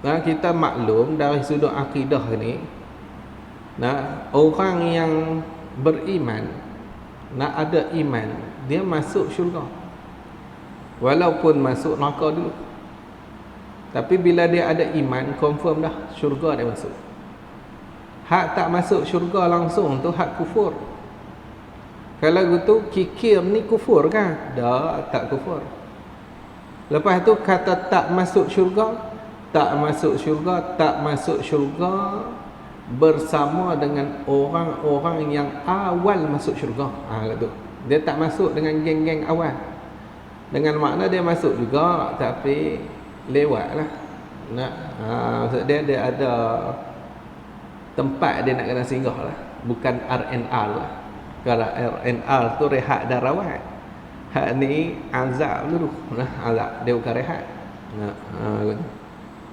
Nah, kita maklum dari sudut akidah ni, nah, orang yang beriman, nak ada iman, dia masuk syurga. Walaupun masuk neraka dulu. Tapi bila dia ada iman, confirm dah syurga dia masuk. Hak tak masuk syurga langsung tu hak kufur. Kalau gitu kikir ni kufur kan? Tak kufur. Lepas tu kata tak masuk syurga, tak masuk syurga, tak masuk syurga bersama dengan orang-orang yang awal masuk syurga. Gitu. Dia tak masuk dengan geng-geng awal. Dengan makna dia masuk juga, tapi lewat lah. Maksud dia ada tempat dia nak kena singgah lah. Bukan R&R lah. Kalau R&R tu rehat dan rawat. Hak ni azab dulu. Azab dia bukan rehat.